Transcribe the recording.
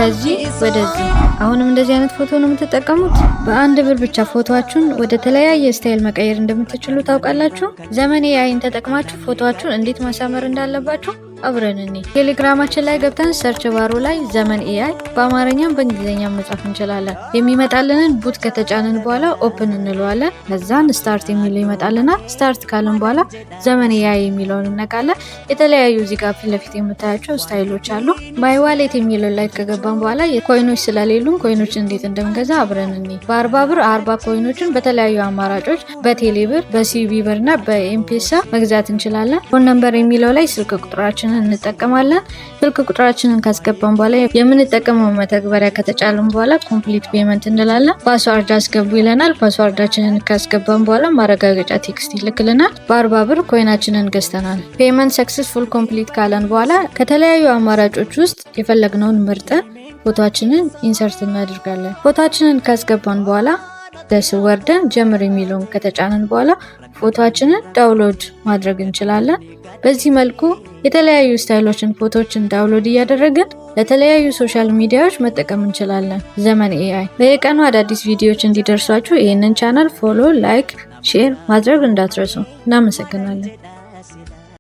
ከዚህ ወደዚህ። አሁንም እንደዚህ አይነት ፎቶ ነው የምትጠቀሙት። በአንድ ብር ብቻ ፎቶአችሁን ወደ ተለያየ ስታይል መቀየር እንደምትችሉ ታውቃላችሁ። ዘመን ኤአይን ተጠቅማችሁ ፎቶአችሁን እንዴት ማሳመር እንዳለባችሁ አብረን እንይ። ቴሌግራማችን ላይ ገብተን ሰርች ባሩ ላይ ዘመን ኤአይ በአማርኛም በእንግሊዝኛም መጻፍ እንችላለን። የሚመጣልንን ቡት ከተጫንን በኋላ ኦፕን እንለዋለን። ከዛን ስታርት የሚለው ይመጣልናል። ስታርት ካልን በኋላ ዘመን ኤአይ የሚለውን እነካለን። የተለያዩ እዚህ ጋር ፊት ለፊት የምታያቸው ስታይሎች አሉ። ማይ ዋሌት የሚለው ላይ ከገባን በኋላ ኮይኖች ስለሌሉን ኮይኖችን እንዴት እንደምንገዛ አብረን እንይ። በ40 ብር 40 ኮይኖችን በተለያዩ አማራጮች በቴሌ ብር፣ በሲቢ ብር እና በኤምፔሳ መግዛት እንችላለን። ፎን ነምበር የሚለው ላይ ስልክ ቁጥራችን እንጠቀማለን። ስልክ ቁጥራችንን ካስገባን በኋላ የምንጠቀመው መተግበሪያ ከተጫለን በኋላ ኮምፕሊት ፔመንት እንላለን። ፓስዋርድ አስገቡ ይለናል። ፓስዋርዳችንን ካስገባን በኋላ ማረጋገጫ ቴክስት ይልክልናል። በ40 ብር ኮይናችንን ገዝተናል። ፔመንት ሰክሰስፉል ኮምፕሊት ካለን በኋላ ከተለያዩ አማራጮች ውስጥ የፈለግነውን ምርጠን ፎቶአችንን ኢንሰርት እናደርጋለን። ፎቶአችንን ካስገባን በኋላ ደስ ወርደን ጀምር የሚለውን ከተጫነን በኋላ ፎቶአችንን ዳውንሎድ ማድረግ እንችላለን። በዚህ መልኩ የተለያዩ ስታይሎችን ፎቶዎችን ዳውንሎድ እያደረግን ለተለያዩ ሶሻል ሚዲያዎች መጠቀም እንችላለን። ዘመን ኤአይ በየቀኑ አዳዲስ ቪዲዮዎች እንዲደርሷችሁ ይህንን ቻናል ፎሎ፣ ላይክ፣ ሼር ማድረግ እንዳትረሱ። እናመሰግናለን።